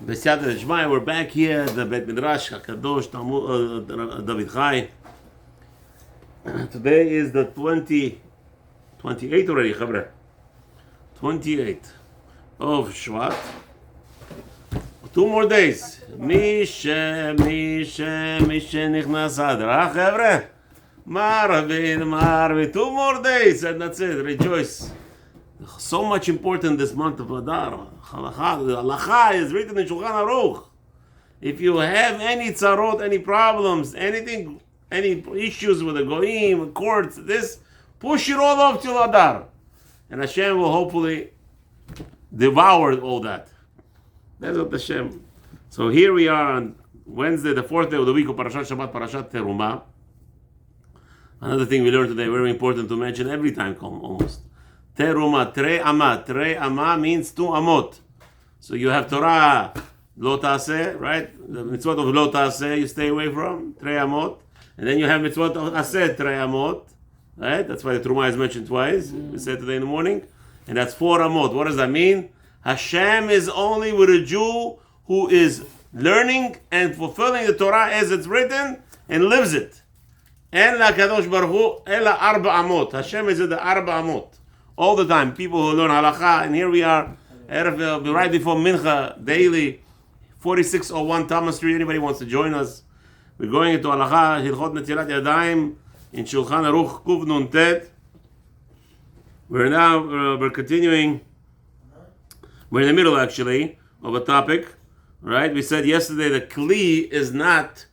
B'siyata Shmai, we're back here at the Beit Midrash HaKadosh David Chai. Today is the 28th already, Chavre. 28th of Shvat. 2 more days. Mishe Nichnas Adar. Chavre. Marvi. 2 more days and that's it. Rejoice. So much important this month of Adar. Halacha is written in Shulchan Aruch. If you have any tzarot, any problems, anything, any issues with the goyim, courts, this, push it all off till Adar. And Hashem will hopefully devour all that. That's what Hashem. So here we are on Wednesday, the 4th day of the week of Parashat Shabbat, Parashat Terumah. Another thing we learned today, very important to mention every time almost. Terumah, Trei Amah. Trei Amah means 2 amot. So you have Torah, Lo Taseh, right? The mitzvot of Lo Taseh you stay away from, Trei Amot. And then you have mitzvot of Aseh, Trei Amot. Right? That's why the Terumah is mentioned twice. We said today in the morning. And that's 4 amot. What does that mean? Hashem is only with a Jew who is learning and fulfilling the Torah as it's written and lives it. En la Kadosh Baruch Hu, ela arba amot. Hashem is at the arba amot. All the time, people who learn halacha, and here we are, right before Mincha, daily, 4601 Thomas Street. Anybody wants to join us? We're going into halacha, Hilchot Netilat Yadayim, in Shulchan Aruch, Kuv Nun Tet. We're continuing, we're in the middle actually, of a topic, right? We said yesterday the kli is not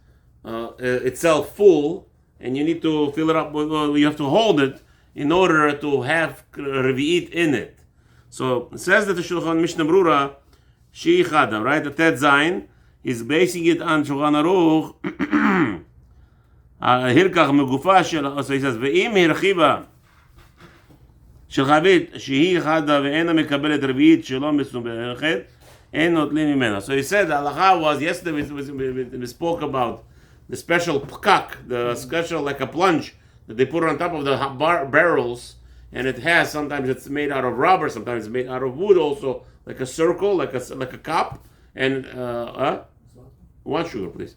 itself full, and you need to fill it up, you have to hold it, in order to have revi'it in it. So it says that the Shulchan Mishnah Berurah, Shi Chada, right? The Tet Zayin is basing it on Shulchan Aruch. Hirkach Megufa Shel, so he says, Ve'im Hirchiba Shel Chavit Shehi Chada Ve'ena Mekabelet Revi'it Shelo Mesubechet En Notlin Mimena. So he said the halacha was yesterday we spoke about the special pkak, the special like a plunge that they put on top of the barrels, and it has, sometimes it's made out of rubber, sometimes it's made out of wood also, like a circle, like a cup, and 1 sugar please,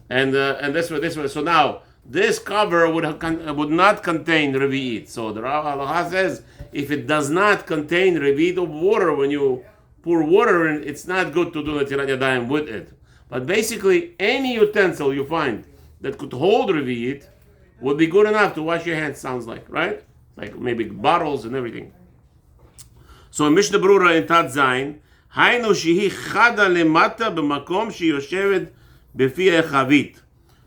and this way. So now this cover would not contain revi'it. So the halacha says if it does not contain revi'it of water, when you pour water in, it's not good to do netilat yadayim with it. But basically any utensil you find that could hold revi'it would be good enough to wash your hands, sounds like, right? Like maybe bottles and everything. So in Mishnah Berurah in Tat Zayin, Haynu shehi chada lemata b'makom sheyoshevet b'fi echavit.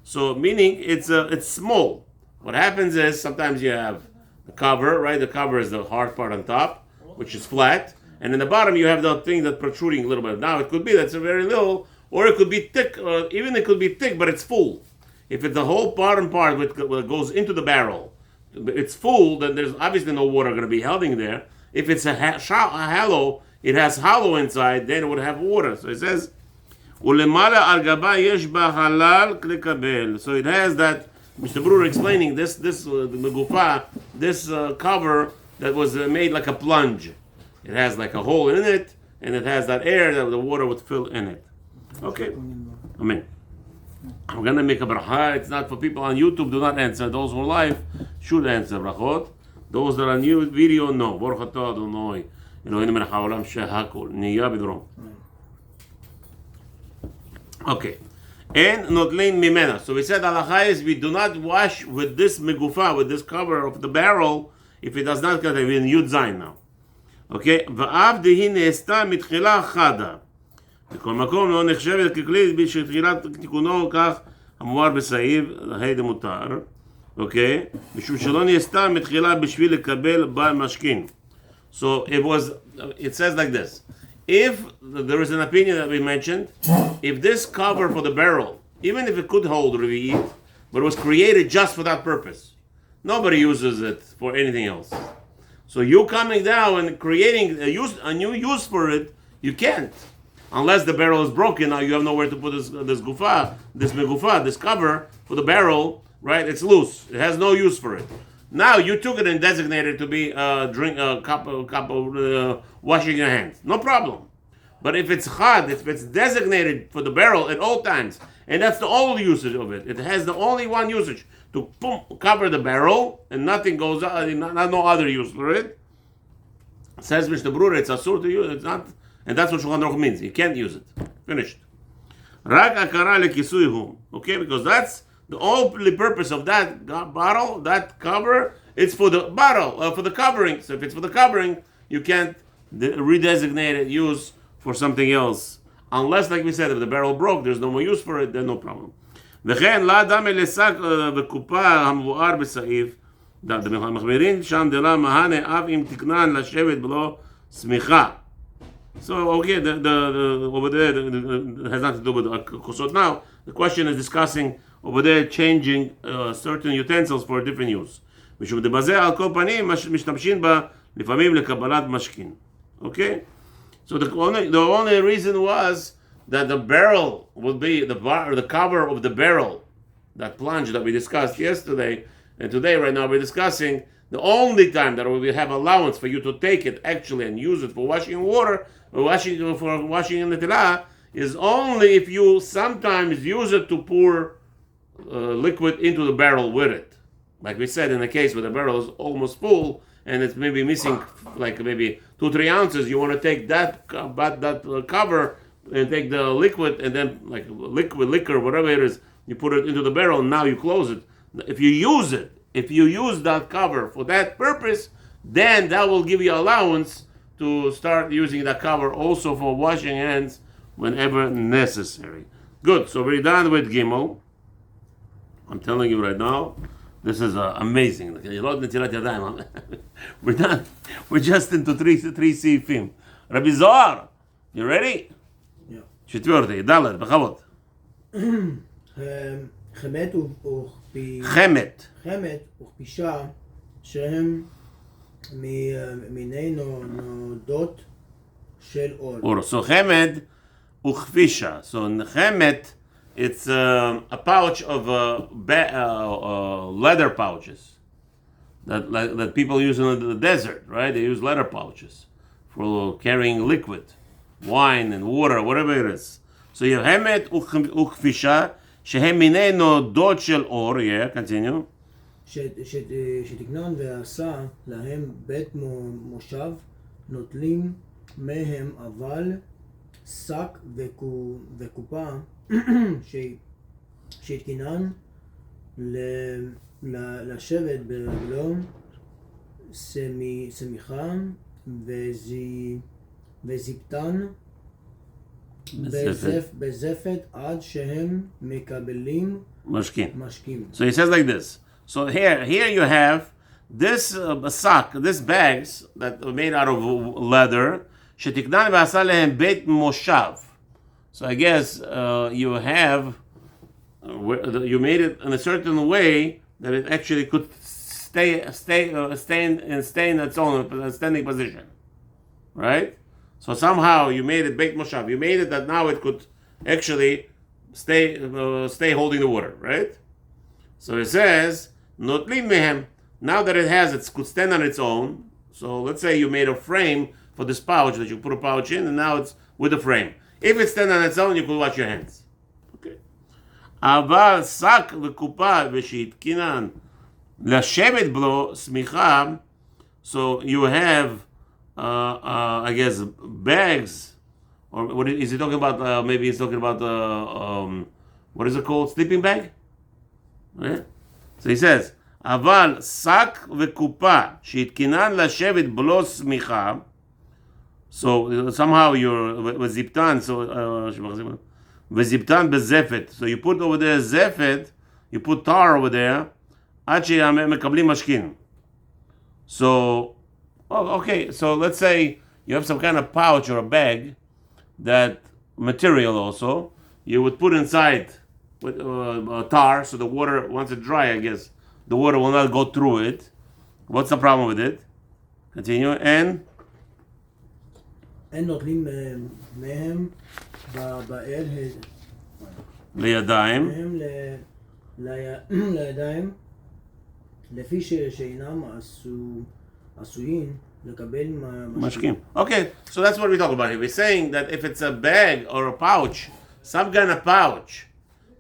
So meaning it's small. What happens is sometimes you have the cover, right? The cover is the hard part on top, which is flat, and in the bottom you have the thing that's protruding a little bit. Now it could be that's a very little, or it could be thick, or even it could be thick, but it's full. If it's the whole bottom part that goes into the barrel, it's full, then there's obviously no water going to be held in there. If it's a hollow, it has hollow inside, then it would have water. So it says, "Ulemala al gaba yesh ba halal klikabel." So it has that. Mr. Berurah explaining this megufa, this cover that was made like a plunge. It has like a hole in it, and it has that air that the water would fill in it. Okay, amen. I'm going to make a bracha. It's not for people on YouTube. Do not answer. Those who are live should answer brachot. Those that are on new video, no. Baruch atah Adonai Eloheinu melech haolam shehakol niyah b'doro. Okay. En notlein mimena. So we said halacha is we do not wash with this megufa, with this cover of the barrel, if it does not contain. We're in Yud Zayin now. Okay. Va'av dehi ne'esta mitchila chada. בכל מקום לא נחשבת ככלי בתחילת תיקונו, כך המואר בסעיף, ה' דמותר, אוקיי? משום שלא נעשתה מתחילה בשביל לקבל בעל משכין. So it says like this. If there is an opinion that we mentioned, if this cover for the barrel, even if it could hold revi'it, but it was created just for that purpose, nobody uses it for anything else. So you coming down and creating a new use for it, you can't. Unless the barrel is broken, now you have nowhere to put this megufa, this cover for the barrel, right? It's loose. It has no use for it. Now you took it and designated it to be a cup of washing your hands. No problem. But if it's chad, if it's designated for the barrel at all times, and that's the only usage of it, it has the only one usage to cover the barrel, and nothing goes out, no other use for it. Says Mishnah Berurah, it's asur to use, it's not, and that's what Shulchan Aruch means. You can't use it. Finished. Rak akara lekisuyhu. Okay, because that's the only purpose of that bottle, that cover. It's for the bottle, for the covering. So if it's for the covering, you can't redesignate it, use for something else. Unless, like we said, if the barrel broke, there's no more use for it, then no problem. וכן, לא דמה לשק בקופה המבואר בסעיף, מחמירין שם דלה מהנה אף אם תקנן לשבת בלא סמיכה. So, okay, the over there has nothing to do with the kosot now. The question is discussing over there changing certain utensils for a different use. משום דבזה על כל פנים משתמשים בה לפעמים לקבלת משכין. Okay? So the only reason was that the barrel would be the cover of the barrel, that plunge that we discussed yesterday, and today right now we're discussing the only time that we will have allowance for you to take it actually and use it for washing water, or for washing in the telah, is only if you sometimes use it to pour liquid into the barrel with it. Like we said, in the case where the barrel is almost full and it's maybe missing like maybe 2-3 ounces, you want to take that cover and take the liquid and then like liquor, whatever it is, you put it into the barrel and now you close it. If you use that cover for that purpose, then that will give you allowance to start using that cover also for washing hands whenever necessary. Good, so we're done with Gimel. I'm telling you right now, this is amazing. We're done. We're just into three seifim. Rabbi Zohar, you ready? Yeah. четвертый, ד' בכבוד. חמת וכפישה שהם מיני נודות של אור. So חמת וכפישה. So חמת, it's a pouch of leather pouches that people use in the desert, right? They use leather pouches for carrying liquid, wine and water, whatever it is. So you have hemet ukfisha shehem minei nodot shel or. Yeah, continue. שתקנן ועשה להם בית מושב נוטלים מהם אבל שק וקופה שהתקנן לשבת בלא סמיכה וזיפתן בזפת עד שהם מקבלים משקים. So he says like this. So here you have this sack, this bags that are made out of leather. שתקנן ועשה להם בית מושב. So I guess you made it in a certain way that it actually could stay in its own standing position, right? So somehow you made it beit moshav. You made it that now it could actually stay holding the water, right? So it says notlim mehem. Now that it could stand on its own. So let's say you made a frame for this pouch that you put a pouch in, and now it's with a frame. If it stands on its own, you could wash your hands. Okay. אבל שק וקופה ושהתקינן לשבת בלו סמיכה. So you have, I guess, bags, or what is he talking about? Maybe he's talking about what is it called? Sleeping bag. Right? So he says, אבל שק וקופה שהתקינן לשבת בלו סמיכה. So somehow you're וזיפתן, וזיפתן בזפת. So you put over there zefet, you put tar over there, עד שמקבלים משכין. So, okay, so let's say you have some kind of pouch or a bag, that material also, you would put inside with tar, so the water, once it's dry, I guess, the water will not go through it. What's the problem with it? Continue, and? אין נוטלים מהם באל לידיים. לידיים לפי שאינם עשויים לקבל Mashkim. Okay, so that's what we talk about here. We're saying that if it's a bag or a pouch, some kind of pouch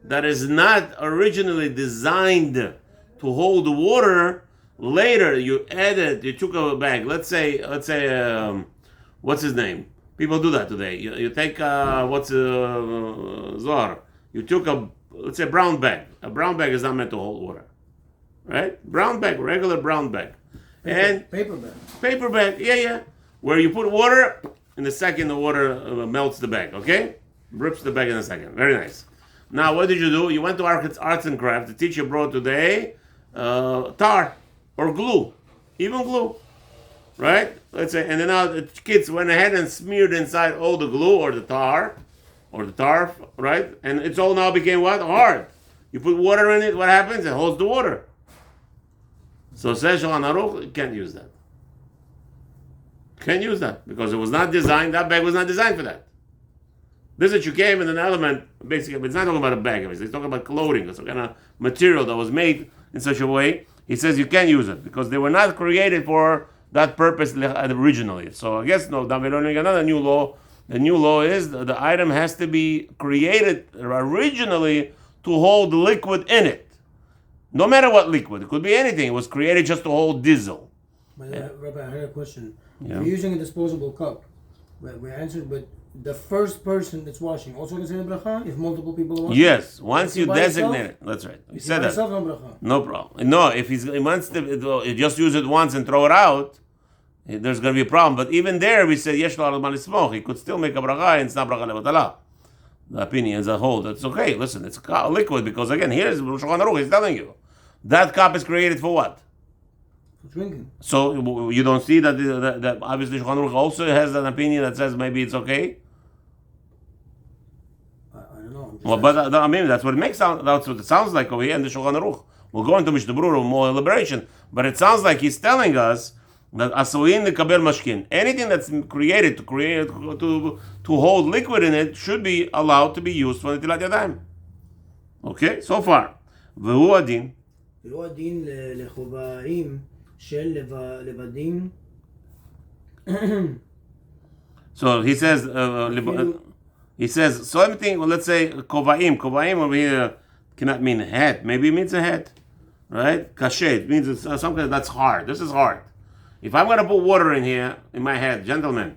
that is not originally designed to hold water, later you added, you took a bag. Let's say, what's his name? People do that today. You take Zohar. You took let's say brown bag. A brown bag is not meant to hold water, right? Brown bag, regular brown bag, and paper bag. Paper bag, yeah. Where you put water, in a second the water melts the bag. Okay, rips the bag in a second. Very nice. Now what did you do? You went to arts and crafts. The teacher brought today tar or glue, even glue. Right? Let's say, and then now the kids went ahead and smeared inside all the glue or the tar, right? And it's all now became what? Hard. You put water in it, what happens? It holds the water. So says Shulchan Aruch, you can't use that. Can't use that because it was not designed. That bag was not designed for that. This is you came in an element. Basically, it's not talking about a bag. It's talking about clothing or some kind of material that was made in such a way. He says you can't use it because they were not created for that purpose originally. So I guess no, we're learning another new law. The new law is the item has to be created originally to hold liquid in it. No matter what liquid. It could be anything. It was created just to hold diesel. Rabbi, I had a question. Yeah. If you're using a disposable cup, we answered, but the first person that's washing also can say the bracha if multiple people are washing? Yes, once you designate it. That's right. You said that. No problem. No, if he wants to just use it once and throw it out, there's going to be a problem. But even there, we said yesh lo al man lismoch. He could still make a bracha and it's not bracha levatala. The opinion as a whole, that's okay. Listen, it's a liquid because again, here's Shulchan Aruch. He's telling you that cup is created for what? For drinking. So you don't see that obviously Shulchan Aruch also has an opinion that says maybe it's okay. I don't know. Well, but I mean that's what it makes sound. That's what it sounds like over here in the Shulchan Aruch. We'll go into Mishnah Berurah with more elaboration, but it sounds like he's telling us that asuin lekabel mashkin, anything that's created to hold liquid in it should be allowed to be used for netilat yadayim. Okay, so far. והוא הדין. והוא הדין לחובעים של לבדים. So he says, something. Well, let's say kovaim. Kovaim over here cannot mean hat. Maybe it means a hat, right? Kashet means it's something that's hard. This is hard. If I'm going to put water in here, in my head, gentlemen,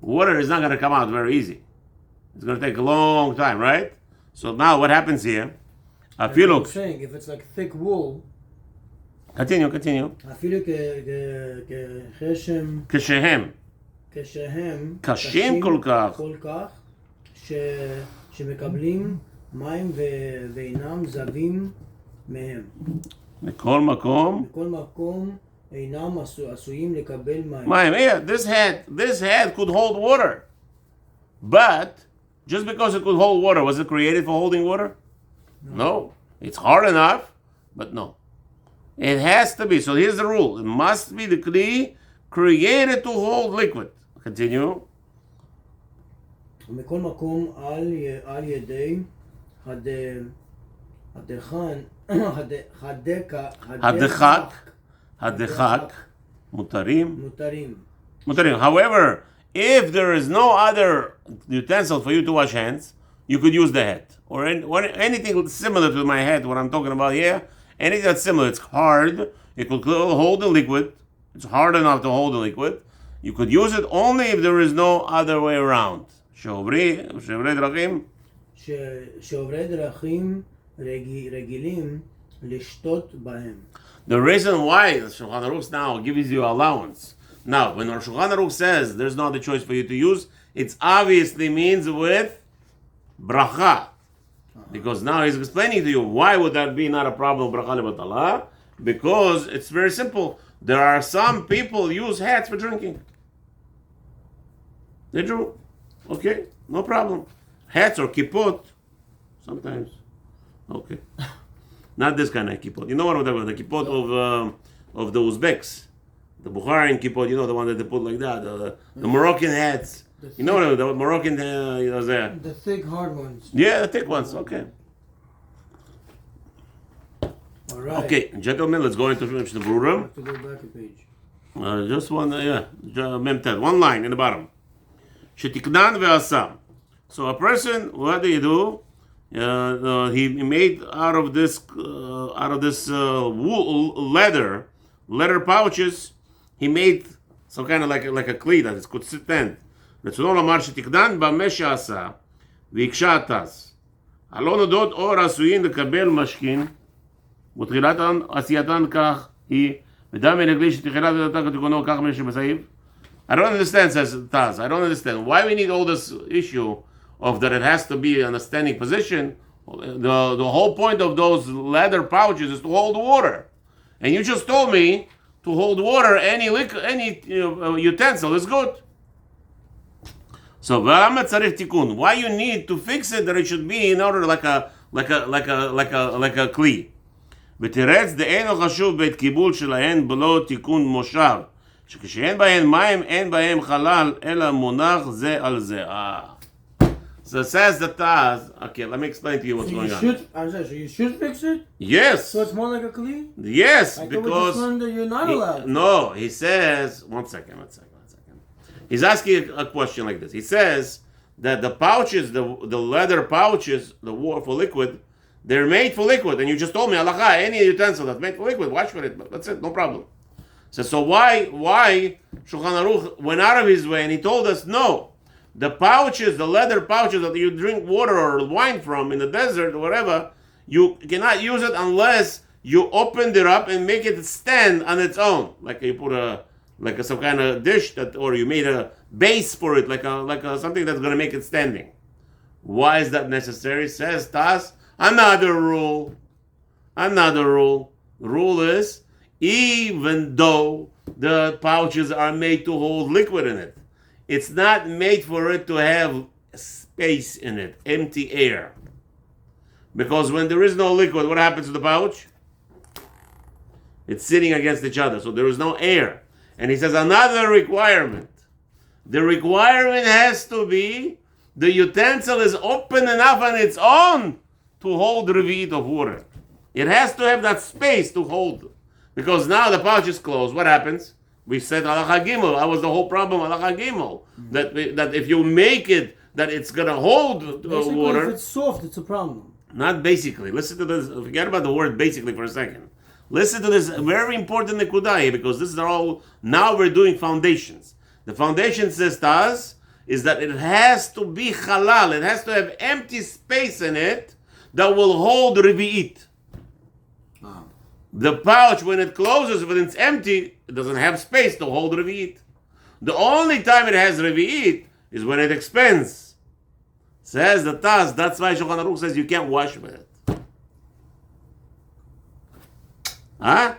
water is not going to come out very easy. It's going to take a long time, right? So now what happens here? I'm saying, if it's like thick wool. Continue. אפילו כשהם קשים כל כך. שמקבלים מים ואינם זבים מהם. מכל מקום. אינם עשויים לקבל מים. Yeah, this head could hold water. But, just because it could hold water, was it created for holding water? No. It's hard enough, but no. It has to be. So here's the rule. It must be the kli created to hold liquid. Continue. ומכל מקום על ידי הדחק, מותרים. However, if there is no other utensil for you to wash hands, you could use the head. Or anything similar to my head, what I'm talking about here, anything that's similar. It's hard. It could hold the liquid. It's hard enough to hold the liquid. You could use it only if there is no other way around. שעוברי דרכים רגילים לשתות בהם. The reason why the Shulchan Aruch now gives you allowance. Now, when our Shulchan Aruch says there's no other choice for you to use, it obviously means with bracha. Because now he's explaining to you why would that be not a problem bracha lebatala? Because it's very simple. There are some people use hats for drinking. They do. Okay, no problem. Hats or kippot, sometimes. Okay. Not this kind of kippot. You know what I'm talking about? The kippot of the Uzbeks. The Bukharian kippot, you know, the one that they put like that. The Moroccan hats. You know what the Moroccan, the thick, hard ones. Yeah, the thick ones. Okay. All right. Okay, gentlemen, let's go into the Berurah. To go back a page. Just one, memted, one line in the bottom. Shetiknan ve'asa. So a person, what do you do? He made out of this wool leather pouches. He made some kind of like a kli that it could stand. רצונו לומר שתקדן במה שעשה והקשה הטס. הלא נודות אור עשויים לקבל משכין ותחילת עשייתן כך היא ודם מנגלי שתחילת עשייתן כתיקונו כך מנשם בסעיף. I don't understand, says Taz. I don't understand why we need all this issue of that it has to be in a standing position. The whole point of those leather pouches is to hold water, and you just told me to hold water. Any utensil is good. So why you need to fix it that it should be in order like a kli. ותרץ דאינו חשוב בית קיבול שלהן בלא תיקון מושב. שכשאין בהן מים, אין בהן חלל, אלא מונח זה על זה. So it says the Taz. Okay, let me explain to you what's going on. So you should fix it? Yes. So it's more like a kli? Yes, because you're not allowed. No, he says, one second. He's asking a question like this. He says that the pouches, the leather pouches, the water for liquid, they're made for liquid. And you just told me, halakha, any utensil that's made for liquid, wash with it. That's it, no problem. So why Shulchan Aruch went out of his way and he told us, no, the pouches, the leather pouches that you drink water or wine from in the desert or whatever, you cannot use it unless you opened it up and make it stand on its own. Like you put some kind of dish or you made a base for it, like a something that's going to make it standing. Why is that necessary? Says Taz, another rule. The rule is, even though the pouches are made to hold liquid in it, it's not made for it to have space in it, empty air. Because when there is no liquid, what happens to the pouch? It's sitting against each other, so there is no air. And he says another requirement. The requirement has to be the utensil is open enough on its own to hold the revi'it of water. It has to have that space to hold. Because now the pouch is closed, what happens? We said halacha gimel. That was the whole problem. Halacha gimel. That if you make it that it's gonna hold water. If it's soft, it's a problem. Not basically. Listen to this. Forget about the word basically for a second. Listen to this very important nekudah here, because this is all. Now we're doing foundations. The foundation, says Taz, is that it has to be halal. It has to have empty space in it that will hold revi'it. The pouch, when it closes, when it's empty, it doesn't have space to hold revi'it. The only time it has revi'it is when it expands. Says the Taz, that's why Shulchan Aruch says you can't wash with it. Huh?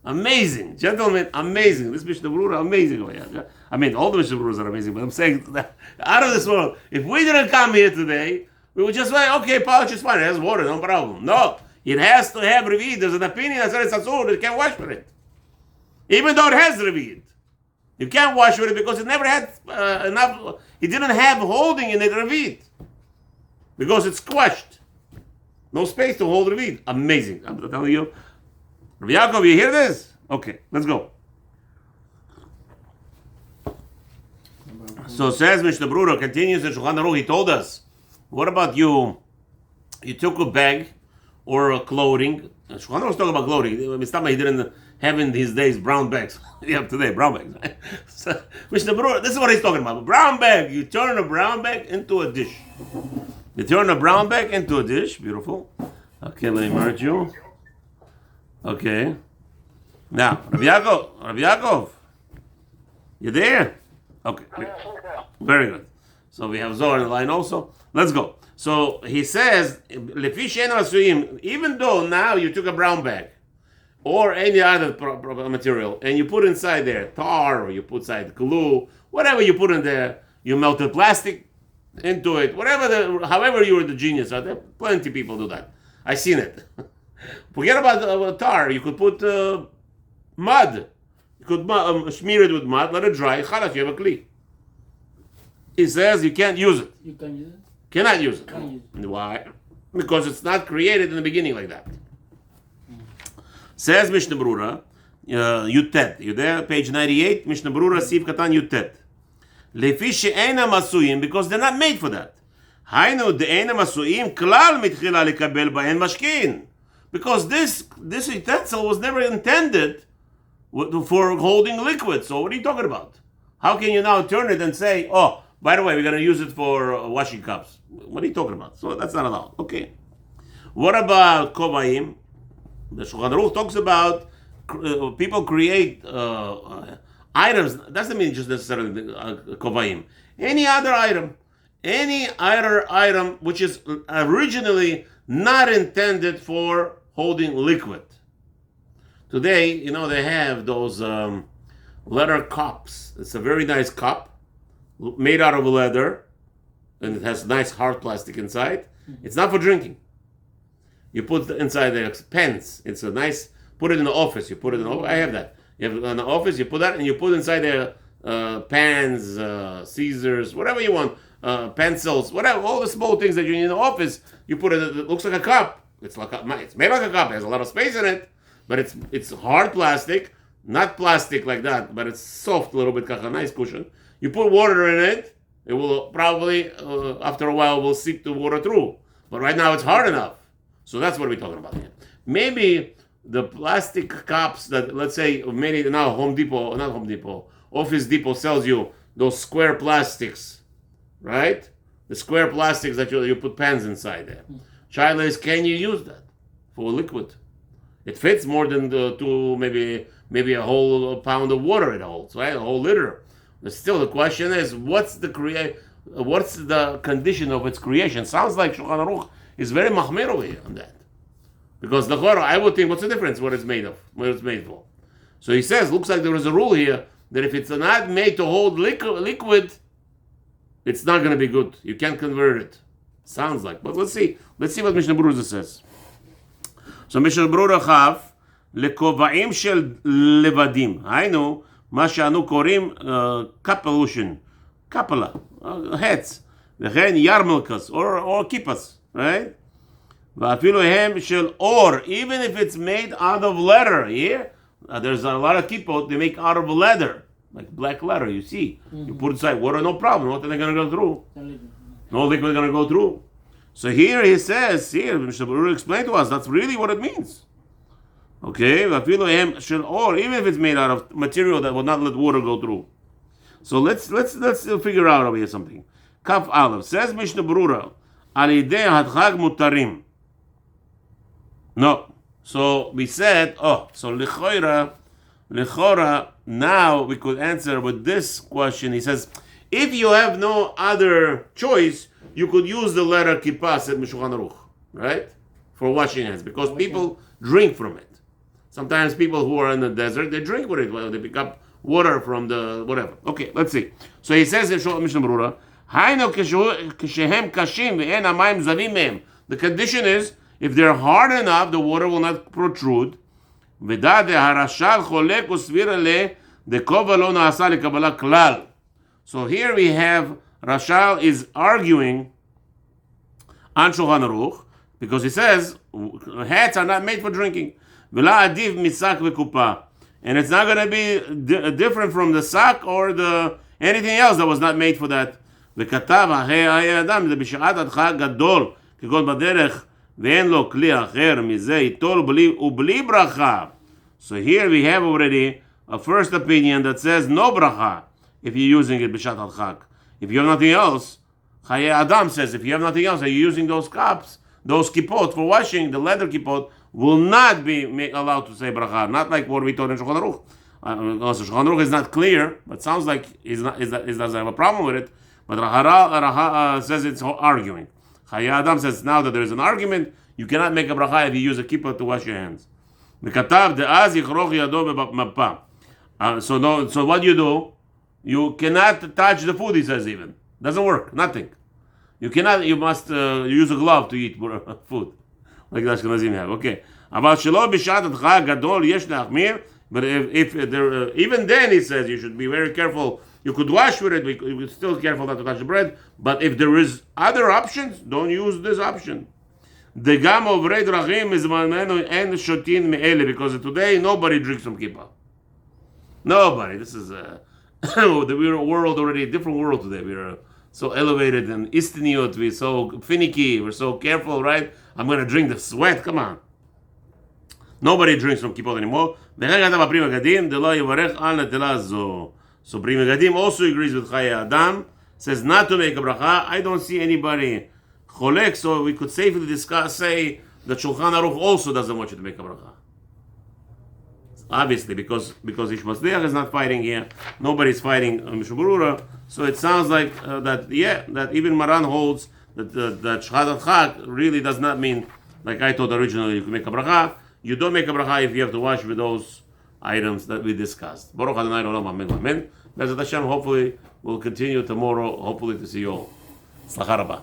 Amazing. Gentlemen, amazing. This Mishnah Berurah, amazing. I mean, all the Mishnah Berurahs are amazing, but I'm saying, out of this world, if we didn't come here today, we would just say, okay, pouch is fine, it has water, no problem. No. It has to have revi'it. There's an opinion that says it's asur, you can't wash with it. Even though it has revi'it. You can't wash with it because it never had enough, it didn't have holding in it revi'it. Because it's squashed. No space to hold revi'it. Amazing. I'm telling you. Rabbi Yaakov, you hear this? Okay, let's go. So says Mishnah Berurah, continues in Shulchan Aruch, he told us, what about you? You took a bag, or a clothing. Shulchan Aruch was talking about clothing. Mistama, he didn't have in his days brown bags. You have today brown bags. Right? So, Mishnah Berurah, this is what he's talking about. Brown bag. You turn a brown bag into a dish. You turn a brown bag into a dish. Beautiful. Okay, let me merge you. Okay. Now, Rabbi Yaakov, you there? Okay. Very good. So we have Zohar in the line also. Let's go. So he says, even though now you took a brown bag or any other material and you put inside there tar, or you put inside glue, whatever you put in there, you melted plastic into it, however you were the genius out there, plenty of people do that. I've seen it. Forget about tar. You could put mud. You could smear it with mud, let it dry. Chalas, you have a kli. He says you can't use it. You can use it? Cannot use it. Why? Because it's not created in the beginning like that. Says Mishnah Berurah, Yutet. You there? Page 98, Mishnah Berurah, Sif Katan Yutet. Lefi she'enam asuyim, because they're not made for that. Hainu de'enam asuyim klal mitchila lekabel ba'en mashkin. Because this utensil was never intended for holding liquid. So what are you talking about? How can you now turn it and say, oh, by the way, we're going to use it for washing cups? What are you talking about? So that's not allowed. Okay. What about kovayim? The Shulchan Aruch talks about people create items. Doesn't mean just necessarily kovayim. Any other item which is originally not intended for holding liquid. Today, they have those leather cups. It's a very nice cup made out of leather, and it has nice hard plastic inside. It's not for drinking. You put inside the pens. It's a nice. Put it in the office. You put it in. I have that. You have it in the office. You put that, and you put inside the pens, scissors, whatever you want, pencils, whatever. All the small things that you need in the office. You put it. It looks like a cup. It's made like a cup. It has a lot of space in it, but it's hard plastic, not plastic like that, but it's soft a little bit, like a nice cushion. You put water in it. It will probably after a while will seep the water through. But right now it's hard enough. So that's what we're talking about here. Maybe the plastic cups that, let's say, maybe now Office Depot sells you those square plastics, right? The square plastics that you put pens inside there. Shaila is, can you use that for liquid? It fits more than the two, maybe a whole pound of water it holds, right? A whole liter. But still, the question is, what's the condition of its creation? Sounds like Shulchan Aruch is very mahmir over here on that. Because the Chora, I would think, what's the difference what it's made of, what it's made for? So he says, looks like there is a rule here that if it's not made to hold liquid, it's not going to be good. You can't convert it. Sounds like. But let's see. Let's see what Mishnah Berurah says. So Mishnah Berurah Chav, lekoba'im shel levadim. היינו, מה שאנו קוראים kapeloshin, kapela, hats. וכן yarmulkas, or kippas, right? ואפילו הם של or, even if it's made out of leather. Here, there's a lot of kippot they make out of leather, like black leather, you see. You put inside water, no problem. Nothing going to go through. No liquid going to go through. So here he says, Mishnah Berurah explained to us, that's really what it means. Okay, ואפילו הם של or, even if it's made out of material that will not let water go through. So let's figure out over here something. Kaf Aleph, says Mishnah Berurah, על ידי הדחק מותרים. No. So we said, so Lechora, now we could answer with this question. He says, if you have no other choice, you could use the leather kippah, said Shulchan Aruch, right? For washing hands, because people drink from it. Sometimes people who are in the desert, they drink with it, they pick up water from the whatever. Okay, let's see. So he says in Mishnah Berurah, the condition is, if they're hard enough, the water will not protrude. So here we have, Rashal is arguing on Shulchan Aruch, because he says, hats are not made for drinking. And it's not going to be different from the sack or anything else that was not made for that. So here we have already a first opinion that says no bracha if you're using it b'shat al-chag. If you have nothing else, Chaye Adam says, if you have nothing else, are you using those cups, those kippot for washing, the leather kippot, will not be allowed to say bracha. Not like what we taught in Shulchan Aruch. Also, Shulchan Aruch is not clear, but sounds like he doesn't have a problem with it. But Raha says it's arguing. Chaye Adam says now that there is an argument, you cannot make a bracha if you use a kippah to wash your hands. So what do? You cannot touch the food, he says even. Doesn't work, nothing. You must use a glove to eat food. Like the Ashkenazim have. Okay. But if there, even then he says you should be very careful. You could wash with it, you could still be careful not to touch the bread. But if there is other options, don't use this option. Because today nobody drinks from kippah. Nobody. This is we're a world already, a different world today. We're so elevated and istiniot. We're so finicky. We're so careful, right? I'm going to drink the sweat. Come on. Nobody drinks from kippot anymore. So Pri Megadim also agrees with Chaya Adam. Says not to make a bracha. I don't see anybody cholek, so we could safely say that Shulchan Aruch also doesn't want you to make a bracha. Obviously, because Ish Matzliach is not fighting here, nobody's fighting Berurah. So it sounds like that even Maran holds that Shahadat Chag really does not mean, like I thought originally, you can make a bracha. You don't make a bracha if you have to wash with those items that we discussed. Baruch Adonai Olam Amen Amen. Bezat Hashem, hopefully we'll continue tomorrow. Hopefully to see you all. Tzlacha Rabah.